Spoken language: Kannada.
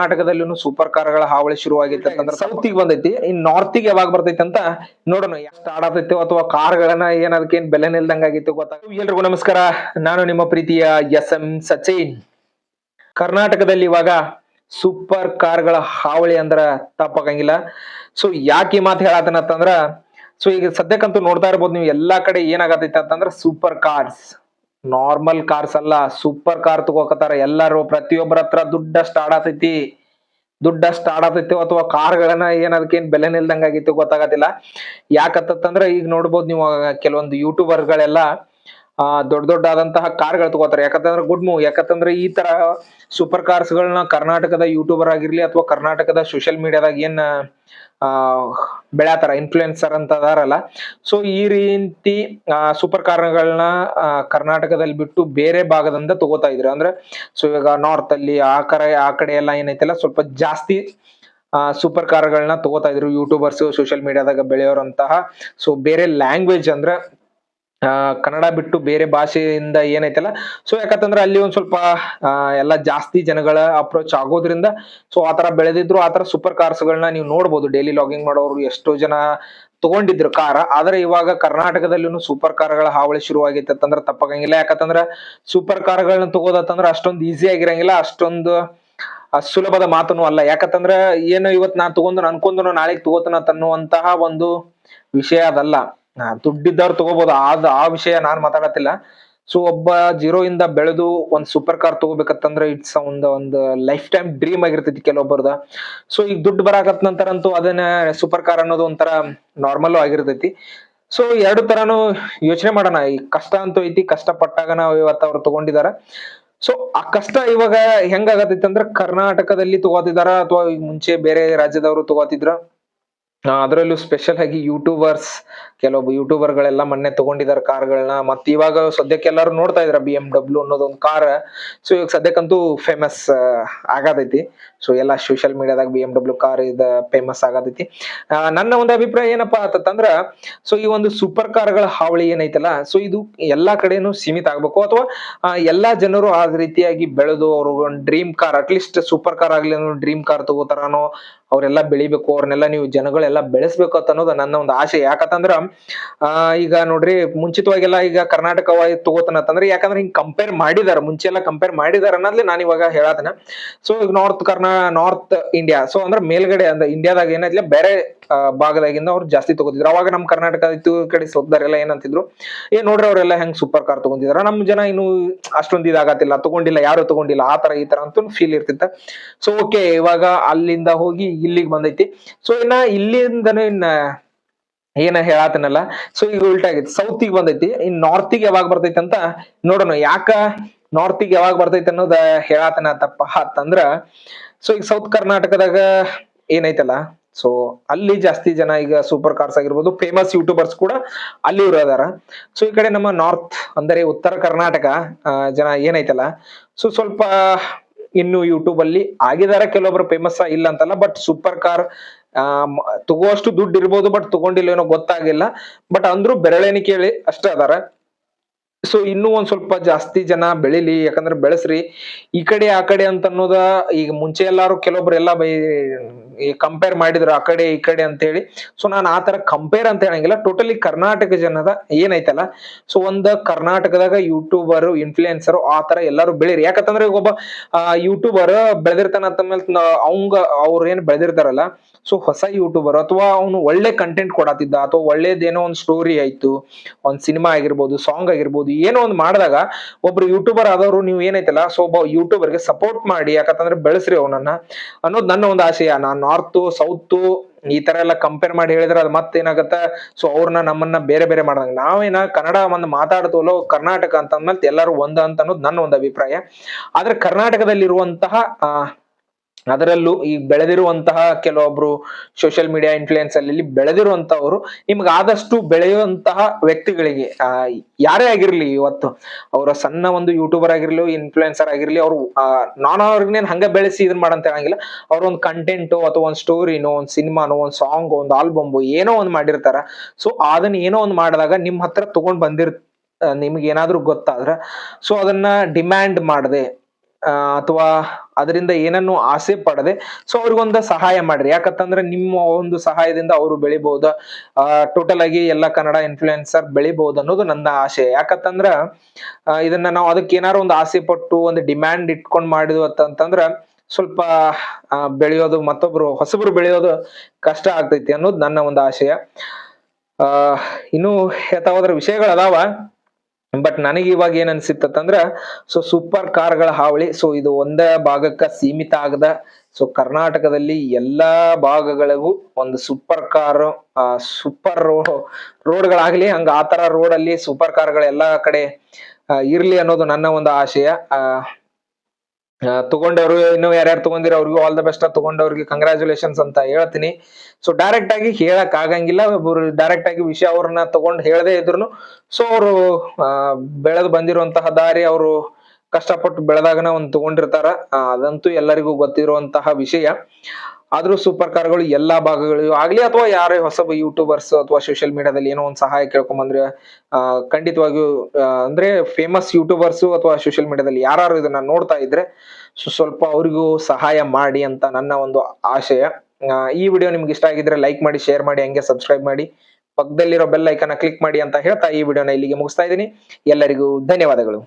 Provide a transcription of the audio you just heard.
ಕರ್ನಾಟಕದಲ್ಲೂ ಸೂಪರ್ ಕಾರ್ಗಳ ಹಾವಳಿ ಶುರುವಾಗಿತ್ತು ಅಂತಂದ್ರೆ ಸೌತಿಗೆ ಬಂದೈತಿ. ಇನ್ ನಾರ್ತಿಗೆ ಯಾವಾಗ ಬರ್ತೈತಿ ಅಂತ ನೋಡೋಣ. ಸ್ಟಾರ್ಟ್ ಆಗತೈತಿ ಅಥವಾ ಕಾರ್ಗಳನ್ನ ಅದಕ್ಕೇನ್ ಬೆಲೆ ನಿಲ್ದಂಗ ಆಗಿತ್ತು ಗೊತ್ತಾಗ. ಎಲ್ರಿಗೂ ನಮಸ್ಕಾರ, ನಾನು ನಿಮ್ಮ ಪ್ರೀತಿಯ SM ಸಚಿನ್. ಕರ್ನಾಟಕದಲ್ಲಿ ಇವಾಗ ಸೂಪರ್ ಕಾರ್ಗಳ ಹಾವಳಿ ಅಂದ್ರ ತಪ್ಪಾಗಂಗಿಲ್ಲ. ಸೊ ಯಾಕೆ ಈ ಮಾತು ಹೇಳತ್ತಂದ್ರ, ಸೊ ಈಗ ಸದ್ಯಕ್ಕಂತೂ ನೋಡ್ತಾ ಇರ್ಬೋದು ನೀವು ಎಲ್ಲಾ ಕಡೆ ಏನಾಗತೈತಿ ಅಂತಂದ್ರ ಸೂಪರ್ ಕಾರ್ಸ್, ನಾರ್ಮಲ್ ಕಾರ್ಸ್ ಅಲ್ಲ ಸೂಪರ್ ಕಾರ್ ತಗೋಕತಾರ ಎಲ್ಲಾರು. ಪ್ರತಿಯೊಬ್ಬರ ಹತ್ರ ದುಡ್ಡಷ್ಟು ಆಡತೈತಿ ಅಥವಾ ಕಾರ್ಗಳನ್ನ ಅದಕ್ಕೇನ್ ಬೆಲೆ ನಿಲ್ದಂಗ ಆಗಿತ್ತು ಗೊತ್ತಾಗತ್ತಿಲ್ಲ. ಯಾಕತ್ತಂದ್ರ ಈಗ ನೋಡ್ಬೋದು ನೀವು ಕೆಲವೊಂದು ಯೂಟ್ಯೂಬರ್ ಗಳೆಲ್ಲ ದೊಡ್ಡ ಆದಂತಹ ಕಾರ್ಗಳು ತಗೋತಾರೆ. ಯಾಕಂತಂದ್ರೆ ಗುಡ್ ಮೂವ್. ಯಾಕಂತಂದ್ರೆ ಈ ತರ ಸೂಪರ್ ಕಾರ್ಸ್ ಗಳನ್ನ ಕರ್ನಾಟಕದ ಯೂಟ್ಯೂಬರ್ ಆಗಿರ್ಲಿ ಅಥವಾ ಕರ್ನಾಟಕದ ಸೋಷಿಯಲ್ ಮೀಡಿಯಾದಾಗ ಏನ್ ಬೆಳ್ಯಾತಾರ ಇನ್ಫ್ಲೂಯೆನ್ಸರ್ ಅಂತ ಅದಾರಲ್ಲ, ಸೊ ಈ ರೀತಿ ಸೂಪರ್ ಕಾರ್ಗಳನ್ನ ಕರ್ನಾಟಕದಲ್ಲಿ ಬಿಟ್ಟು ಬೇರೆ ಭಾಗದಿಂದ ತಗೋತಾ ಇದ್ರು. ಅಂದ್ರೆ ಸೊ ಇವಾಗ ನಾರ್ತ್ ಅಲ್ಲಿ ಆ ಕಡೆ ಎಲ್ಲ ಏನೈತಲ್ಲ ಸ್ವಲ್ಪ ಜಾಸ್ತಿ ಸೂಪರ್ ಕಾರ್ಗಳನ್ನ ತಗೋತಾ ಇದ್ರು ಯೂಟ್ಯೂಬರ್ಸ್, ಸೋಷಿಯಲ್ ಮೀಡಿಯಾದಾಗ ಬೆಳೆಯೋರಂತಹ. ಸೊ ಬೇರೆ ಲ್ಯಾಂಗ್ವೇಜ್ ಅಂದ್ರೆ ಕನ್ನಡ ಬಿಟ್ಟು ಬೇರೆ ಭಾಷೆಯಿಂದ ಏನೈತಲ್ಲ, ಸೊ ಯಾಕಂತಂದ್ರೆ ಅಲ್ಲಿ ಒಂದ್ ಸ್ವಲ್ಪ ಎಲ್ಲ ಜಾಸ್ತಿ ಜನಗಳ ಅಪ್ರೋಚ್ ಆಗೋದ್ರಿಂದ ಸೊ ಆತರ ಬೆಳೆದಿದ್ರು. ಆತರ ಸೂಪರ್ ಕಾರ್ಸ್ ಗಳನ್ನ ನೀವು ನೋಡ್ಬೋದು. ಡೈಲಿ ಲಾಗಿಂಗ್ ಮಾಡೋರು ಎಷ್ಟೋ ಜನ ತಗೊಂಡಿದ್ರು ಕಾರ. ಆದ್ರೆ ಇವಾಗ ಕರ್ನಾಟಕದಲ್ಲೂ ಸೂಪರ್ ಕಾರ್ಗಳ ಹಾವಳಿ ಶುರುವಾಗಿತ್ತು ಅಂತಂದ್ರೆ ತಪ್ಪಾಗಂಗಿಲ್ಲ. ಯಾಕಂತಂದ್ರ ಸೂಪರ್ ಕಾರ್ಗಳನ್ನ ತಗೋದತ್ತಂದ್ರ ಅಷ್ಟೊಂದು ಈಸಿ ಆಗಿರಂಗಿಲ್ಲ, ಅಷ್ಟೊಂದು ಸುಲಭದ ಮಾತನು ಅಲ್ಲ. ಯಾಕಂತಂದ್ರ ಏನು ಇವತ್ ನಾ ತಗೊಂಡು ಅನ್ಕೊಂಡು ನಾಳೆಗ್ ತಗೋತನ ಅನ್ನುವಂತಹ ಒಂದು ವಿಷಯ ಅದಲ್ಲ. ದುಡ್ಡಿದ್ದವ್ರು ತಗೋಬಹುದು, ಆ ವಿಷಯ ನಾನ್ ಮಾತಾಡತ್ತಿಲ್ಲ. ಸೊ ಒಬ್ಬ ಜೀರೋ ಇಂದ ಬೆಳೆದು ಒಂದ್ ಸೂಪರ್ ಕಾರ್ ತಗೋಬೇಕಂತಂದ್ರೆ ಇಟ್ಸ್ ಒಂದು ಲೈಫ್ ಟೈಮ್ ಡ್ರೀಮ್ ಆಗಿರ್ತೈತಿ ಕೆಲವೊಬ್ಬರದ. ಸೊ ಈಗ ದುಡ್ಡು ಬರಾಕತ್ ನಂತರ ಅಂತೂ ಅದನ್ನ ಸೂಪರ್ ಕಾರ್ ಅನ್ನೋದು ಒಂಥರ ನಾರ್ಮಲ್ ಆಗಿರ್ತೈತಿ. ಸೊ ಎರಡು ತರಾನು ಯೋಚನೆ ಮಾಡೋಣ. ಈ ಕಷ್ಟ ಅಂತೂ ಐತಿ, ಕಷ್ಟ ಪಟ್ಟಾಗ ನಾವು ಇವತ್ತು ಅವ್ರು ತಗೊಂಡಿದಾರ. ಸೊ ಆ ಕಷ್ಟ ಇವಾಗ ಹೆಂಗಾಗತೈತಿ ಅಂದ್ರೆ ಕರ್ನಾಟಕದಲ್ಲಿ ತಗೋತಿದಾರ ಅಥವಾ ಈಗ ಮುಂಚೆ ಬೇರೆ ರಾಜ್ಯದವರು ತಗೋತಿದ್ರ. ಅದರಲ್ಲೂ ಸ್ಪೆಷಲ್ ಆಗಿ ಕೆಲವೊಬ್ಬ ಯೂಟ್ಯೂಬರ್ ಗಳೆಲ್ಲ ಮೊನ್ನೆ ತಗೊಂಡಿದ್ದಾರೆ ಕಾರ್ಗಳನ್ನ. ಮತ್ ಇವಾಗ ಸದ್ಯಕ್ಕೆ ಎಲ್ಲಾರು ನೋಡ್ತಾ ಇದಾರೆ BMW ಅನ್ನೋದು ಒಂದು ಕಾರ್. ಸೊ ಇವಾಗ ಸದ್ಯಕ್ಕಂತೂ ಫೇಮಸ್ ಆಗತೈತಿ. ಸೊ ಎಲ್ಲಾ ಸೋಷಿಯಲ್ ಮೀಡಿಯಾದಾಗ BMW ಕಾರ್ ಫೇಮಸ್ ಆಗತೈತಿ. ನನ್ನ ಒಂದು ಅಭಿಪ್ರಾಯ ಏನಪ್ಪಾ ಅಂತಂದ್ರ, ಸೊ ಈ ಒಂದು ಸೂಪರ್ ಕಾರ್ಗಳ ಹಾವಳಿ ಏನೈತಲ್ಲ, ಸೊ ಇದು ಎಲ್ಲಾ ಕಡೆನೂ ಸೀಮಿತ ಆಗ್ಬೇಕು. ಅಥವಾ ಎಲ್ಲಾ ಜನರು ಆ ರೀತಿಯಾಗಿ ಬೆಳೆದು ಅವ್ರ ಒಂದು dream car, at least super car ಆಗ್ಲಿ ಡ್ರೀಮ್ ಕಾರ್ ತಗೋತಾರನೋ ಅವ್ರೆಲ್ಲಾ ಬೆಳಿಬೇಕು, ಅವ್ರನ್ನೆಲ್ಲ ನೀವು ಜನಗಳೆಲ್ಲ ಬೆಳೆಸ್ಬೇಕು ಅಂತ ಅನ್ನೋದು ನನ್ನ ಒಂದು ಆಸೆ. ಯಾಕಂತಂದ್ರ ಈಗ ನೋಡ್ರಿ ಮುಂಚಿತವಾಗೆಲ್ಲ ಈಗ ಕರ್ನಾಟಕ ತಗೋತಾನಂತಂದ್ರೆ, ಯಾಕಂದ್ರೆ ಹಿಂಗ್ ಕಂಪೇರ್ ಮಾಡಿದಾರ, ಮುಂಚೆ ಎಲ್ಲ ಕಂಪೇರ್ ಮಾಡಿದಾರ ಅನ್ನೋದ್ಲಿ ನಾನು ಇವಾಗ ಹೇಳತೇನೆ. ಸೊ ಈಗ ನಾರ್ತ್ ಇಂಡಿಯಾ, ಸೊ ಅಂದ್ರೆ ಮೇಲ್ಗಡೆ ಅಂದ್ರೆ ಇಂಡಿಯಾದಾಗ ಏನಾಯ್ತಿಲ್ಲ ಬೇರೆ ಭಾಗದಾಗಿಂದ ಅವ್ರು ಜಾಸ್ತಿ ತಗೋತಿದ್ರು. ಅವಾಗ ನಮ್ ಕರ್ನಾಟಕ ಕಡೆ ಸೋದಾರೆಲ್ಲ ಏನಂತಿದ್ರು, ನೋಡ್ರಿ ಅವ್ರೆಲ್ಲ ಹೆಂಗ್ ಸೂಪರ್ ಕಾರ್ ತಗೊಂಡಿದಾರ, ನಮ್ ಜನ ಇನ್ನು ಅಷ್ಟೊಂದ್ ಇದಾಗತ್ತಿಲ್ಲ, ತಗೊಂಡಿಲ್ಲ, ಯಾರು ತಗೊಂಡಿಲ್ಲ, ಆತರ ಈ ತರ ಅಂತ ಫೀಲ್ ಇರ್ತಿತ್ತ. ಸೊ ಓಕೆ, ಇವಾಗ ಅಲ್ಲಿಂದ ಹೋಗಿ ಇಲ್ಲಿಗೆ ಬಂದೈತಿ. ಸೊ ಇಲ್ಲಿಂದನೂ ಏನ ಹೇಳತನಲ್ಲ, ಸೊ ಈಗ ಉಲ್ಟಾಗೈತಿ, ಸೌತಿಗೆ ಬಂದೈತಿ. ಇನ್ ನಾರ್ತಿಗೆ ಯಾವಾಗ ಬರ್ತೈತಿ ಅಂತ ನೋಡೋಣ. ಯಾಕ ನಾರ್ತಿಗೆ ಯಾವಾಗ ಬರ್ತೈತಿ ಅನ್ನೋದ ಹೇಳತನ ತಪ್ಪ ಅಂತಂದ್ರ, ಸೊ ಈಗ ಸೌತ್ ಕರ್ನಾಟಕದಾಗ ಏನೈತಲ್ಲ, ಸೊ ಅಲ್ಲಿ ಜಾಸ್ತಿ ಜನ ಈಗ ಸೂಪರ್ ಕಾರ್ಸ್ ಆಗಿರ್ಬೋದು, ಫೇಮಸ್ ಯೂಟ್ಯೂಬರ್ಸ್ ಕೂಡ ಅಲ್ಲಿ ಇರೋದಾರ. ಸೊ ಈ ಕಡೆ ನಮ್ಮ ನಾರ್ತ್ ಅಂದರೆ ಉತ್ತರ ಕರ್ನಾಟಕ ಜನ ಏನೈತಲ್ಲ, ಸೊ ಸ್ವಲ್ಪ ಇನ್ನು ಯೂಟ್ಯೂಬ್ ಅಲ್ಲಿ ಆಗಿದಾರ. ಕೆಲವೊಬ್ರು ಫೇಮಸ್ ಇಲ್ಲ ಅಂತಲ್ಲ, ಬಟ್ ಸೂಪರ್ ಕಾರ್ ತಗೋಷ್ಟು ದುಡ್ಡು ಇರ್ಬೋದು, ಬಟ್ ತಗೊಂಡಿಲ್ಲ ಏನೋ ಗೊತ್ತಾಗಿಲ್ಲ. ಬಟ್ ಅಂದ್ರೂ ಬೆರಳೆಣಿಕೆ ಅಷ್ಟೇ ಅದಾರ. ಸೊ ಇನ್ನೂ ಒಂದ್ ಸ್ವಲ್ಪ ಜಾಸ್ತಿ ಜನ ಬೆಳಿಲಿ, ಯಾಕಂದ್ರೆ ಬೆಳೆಸ್ರಿ ಈ ಕಡೆ ಆ ಕಡೆ ಅಂತ ಅನ್ನೋದ. ಈಗ ಮುಂಚೆ ಎಲ್ಲಾರು ಕೆಲವೊಬ್ರು ಎಲ್ಲ ಕಂಪೇರ್ ಮಾಡಿದ್ರು ಆ ಕಡೆ ಈ ಕಡೆ ಅಂತ ಹೇಳಿ. ಸೊ ನಾನು ಆತರ ಕಂಪೇರ್ ಅಂತ ಹೇಳಂಗಿಲ್ಲ, ಟೋಟಲಿ ಕರ್ನಾಟಕ ಜನದ ಏನೈತಲ್ಲ, ಸೊ ಒಂದ್ ಕರ್ನಾಟಕದಾಗ ಯೂಟ್ಯೂಬರ್ ಇನ್ಫ್ಲೂಯೆನ್ಸರ್ ಆ ತರ ಎಲ್ಲಾರು ಬೆಳಿರಿ. ಯಾಕಂತಂದ್ರೆ ಈಗ ಒಬ್ಬ ಯೂಟ್ಯೂಬರ್ ಬೆಳೆದಿರ್ತಾನ ಅಂತಂದ್ಮೇಲೆ ಅವ್ರ ಏನ್ ಬೆಳೆದಿರ್ತಾರಲ್ಲ, ಸೊ ಹೊಸ ಯೂಟ್ಯೂಬರ್ ಅಥವಾ ಅವನು ಒಳ್ಳೆ ಕಂಟೆಂಟ್ ಕೊಡತಿದ್ದ, ಅಥವಾ ಒಳ್ಳೇದೇನೋ ಒಂದ್ ಸ್ಟೋರಿ ಆಯ್ತು, ಒಂದ್ ಸಿನಿಮಾ ಆಗಿರ್ಬೋದು, ಸಾಂಗ್ ಆಗಿರ್ಬೋದು, ಏನೋ ಒಂದ್ ಮಾಡಿದಾಗ ಒಬ್ರು ಯೂಟ್ಯೂಬರ್ ಆದವರು ನೀವು ಏನೈತಲ್ಲ, ಸೊ ಒಬ್ಬ ಯೂಟ್ಯೂಬರ್ಗೆ ಸಪೋರ್ಟ್ ಮಾಡಿ, ಯಾಕಂತಂದ್ರೆ ಬೆಳೆಸ್ರಿ ಅವನನ್ನ ಅನ್ನೋದು ನನ್ನ ಒಂದು ಆಶಯ. ನಾನ್ ನಾರ್ತ್ ಸೌತ್ ಈ ತರ ಎಲ್ಲ ಕಂಪೇರ್ ಮಾಡಿ ಹೇಳಿದ್ರೆ ಅದು ಮತ್ತೇನಾಗತ್ತ, ಸೊ ಅವ್ರನ್ನ ನಮ್ಮನ್ನ ಬೇರೆ ಬೇರೆ ಮಾಡ್ದಂಗ. ನಾವೇನ ಕನ್ನಡ ಒಂದು ಮಾತಾಡ್ತವಲ್ಲ, ಕರ್ನಾಟಕ ಅಂತ ಅಂದ್ಮೇಲೆ ಎಲ್ಲರೂ ಒಂದ ಅಂತ ಅನ್ನೋದು ನನ್ನ ಒಂದು ಅಭಿಪ್ರಾಯ. ಆದ್ರೆ ಕರ್ನಾಟಕದಲ್ಲಿರುವಂತಹ ಅದರಲ್ಲೂ ಈ ಬೆಳೆದಿರುವಂತಹ ಕೆಲವೊಬ್ರು ಸೋಷಿಯಲ್ ಮೀಡಿಯಾ ಇನ್ಫ್ಲೂಯೆನ್ಸ್ ಅಲ್ಲಿ ಬೆಳೆದಿರುವಂತವ್ರು, ನಿಮ್ಗೆ ಆದಷ್ಟು ಬೆಳೆಯುವಂತಹ ವ್ಯಕ್ತಿಗಳಿಗೆ ಯಾರೇ ಆಗಿರ್ಲಿ, ಇವತ್ತು ಅವರ ಸಣ್ಣ ಒಂದು ಯೂಟ್ಯೂಬರ್ ಆಗಿರ್ಲಿ, ಇನ್ಫ್ಲೂಯೆನ್ಸರ್ ಆಗಿರ್ಲಿ, ಅವ್ರು ನಾನು ಅವ್ರನ್ನೇನ್ ಹಂಗ ಬೆಳೆಸಿ ಇದನ್ ಮಾಡಂತ ಹೇಳಂಗಿಲ್ಲ. ಅವ್ರ ಒಂದು ಕಂಟೆಂಟ್ ಅಥವಾ ಒಂದು ಸ್ಟೋರಿನೋ, ಒಂದು ಸಿನಿಮಾನೋ, ಒಂದು ಸಾಂಗ್, ಒಂದು ಆಲ್ಬಮ್ ಏನೋ ಒಂದು ಮಾಡಿರ್ತಾರ. ಸೊ ಅದನ್ನ ಏನೋ ಒಂದು ಮಾಡಿದಾಗ ನಿಮ್ ಹತ್ರ ತಗೊಂಡ್ ನಿಮ್ಗೆ ಏನಾದ್ರೂ ಗೊತ್ತಾದ್ರ, ಸೊ ಅದನ್ನ ಡಿಮ್ಯಾಂಡ್ ಮಾಡದೆ ಅಥವಾ ಅದರಿಂದ ಏನನ್ನು ಆಸೆ ಪಡದೆ ಸೊ ಅವ್ರಿಗೊಂದು ಸಹಾಯ ಮಾಡ್ರಿ. ಯಾಕಂತಂದ್ರೆ ನಿಮ್ಮ ಒಂದು ಸಹಾಯದಿಂದ ಅವರು ಬೆಳಿಬಹುದು. ಟೋಟಲ್ ಆಗಿ ಎಲ್ಲ ಕನ್ನಡ ಇನ್ಫ್ಲುಯೆನ್ಸರ್ ಬೆಳಿಬಹುದು ಅನ್ನೋದು ನನ್ನ ಆಶಯ. ಯಾಕಂತಂದ್ರ ಇದನ್ನ ನಾವು ಅದಕ್ಕೆ ಏನಾರು ಒಂದು ಆಸೆ ಪಟ್ಟು ಒಂದು ಡಿಮ್ಯಾಂಡ್ ಇಟ್ಕೊಂಡ್ ಮಾಡಿದ್ವು ಅಂತಂದ್ರ ಸ್ವಲ್ಪ ಬೆಳೆಯೋದು ಮತ್ತೊಬ್ರು ಹೊಸಬ್ರು ಬೆಳೆಯೋದು ಕಷ್ಟ ಆಗ್ತೈತಿ ಅನ್ನೋದು ನನ್ನ ಒಂದು ಆಶಯ. ಇನ್ನು ಹೇಳ್ತಾ ಹೋದ್ರ ವಿಷಯಗಳು ಅದಾವ. ಬಟ್ ನನಗೆ ಇವಾಗ ಏನ್ ಅನ್ಸಿತ್ತಂದ್ರ ಸೊ ಸೂಪರ್ ಕಾರ್ಗಳ ಹಾವಳಿ ಸೊ ಇದು ಒಂದೇ ಭಾಗಕ್ಕ ಸೀಮಿತ ಆಗದ ಸೊ ಕರ್ನಾಟಕದಲ್ಲಿ ಎಲ್ಲಾ ಭಾಗಗಳಿಗೂ ಒಂದು ಸೂಪರ್ ಕಾರ್ ಸೂಪರ್ ರೋಡ್ಗಳಾಗ್ಲಿ ಹಂಗ ಆತರ ರೋಡ್ ಅಲ್ಲಿ ಸೂಪರ್ ಕಾರ್ಗಳು ಎಲ್ಲಾ ಕಡೆ ಇರ್ಲಿ ಅನ್ನೋದು ನನ್ನ ಒಂದು ಆಶಯ. ತಗೊಂಡವ್ರು ಇನ್ನು ಯಾರ್ಯಾರು ತಗೊಂಡಿರೋ ಅವ್ರಿಗೂ ಆಲ್ ದ ಬೆಸ್ಟ್. ತಗೊಂಡವ್ರಿಗೆ ಕಂಗ್ರಾಚುಲೇಷನ್ಸ್ ಅಂತ ಹೇಳ್ತೀನಿ. ಸೊ ಡೈರೆಕ್ಟ್ ಆಗಿ ಹೇಳಕ್ ಆಗಂಗಿಲ್ಲ. ಒಬ್ರು ಡೈರೆಕ್ಟ್ ಆಗಿ ವಿಷಯ ಅವ್ರನ್ನ ತಗೊಂಡ್ ಹೇಳದೇ ಇದ್ರು ಸೊ ಅವರು ಬೆಳೆದು ಬಂದಿರುವಂತಹ ದಾರಿ ಅವರು ಕಷ್ಟಪಟ್ಟು ಬೆಳೆದಾಗನ ಒಂದ್ ತಗೊಂಡಿರ್ತಾರ. ಅದಂತೂ ಎಲ್ಲರಿಗೂ ಗೊತ್ತಿರುವಂತಹ ವಿಷಯ. ಆದ್ರೂ ಸೂಪರ್ ಕಾರ್ಗಳು ಎಲ್ಲಾ ಭಾಗಗಳಿಗೂ ಆಗ್ಲಿ ಅಥವಾ ಯಾರೇ ಹೊಸಬ ಯೂಟ್ಯೂಬರ್ಸ್ ಅಥವಾ ಸೋಷಿಯಲ್ ಮೀಡಿಯಾದಲ್ಲಿ ಏನೋ ಒಂದ್ ಸಹಾಯ ಕೇಳ್ಕೊಂಬಂದ್ರೆ ಖಂಡಿತವಾಗಿಯೂ ಅಂದ್ರೆ ಫೇಮಸ್ ಯೂಟ್ಯೂಬರ್ಸ್ ಅಥವಾ ಸೋಷಿಯಲ್ ಮೀಡಿಯಾದಲ್ಲಿ ಯಾರು ಇದನ್ನ ನೋಡ್ತಾ ಇದ್ರೆ ಸೊ ಸ್ವಲ್ಪ ಅವ್ರಿಗೂ ಸಹಾಯ ಮಾಡಿ ಅಂತ ನನ್ನ ಒಂದು ಆಶಯ. ಈ ವಿಡಿಯೋ ನಿಮ್ಗೆ ಇಷ್ಟ ಆಗಿದ್ರೆ ಲೈಕ್ ಮಾಡಿ, ಶೇರ್ ಮಾಡಿ, ಹಂಗೆ ಸಬ್ಸ್ಕ್ರೈಬ್ ಮಾಡಿ, ಪಕ್ಕದಲ್ಲಿರೋ ಬೆಲ್ ಐಕನ್ ಕ್ಲಿಕ್ ಮಾಡಿ ಅಂತ ಹೇಳ್ತಾ ಈ ವಿಡಿಯೋನ ಇಲ್ಲಿಗೆ ಮುಗಿಸ್ತಾ ಇದ್ದೀನಿ. ಎಲ್ಲರಿಗೂ ಧನ್ಯವಾದಗಳು.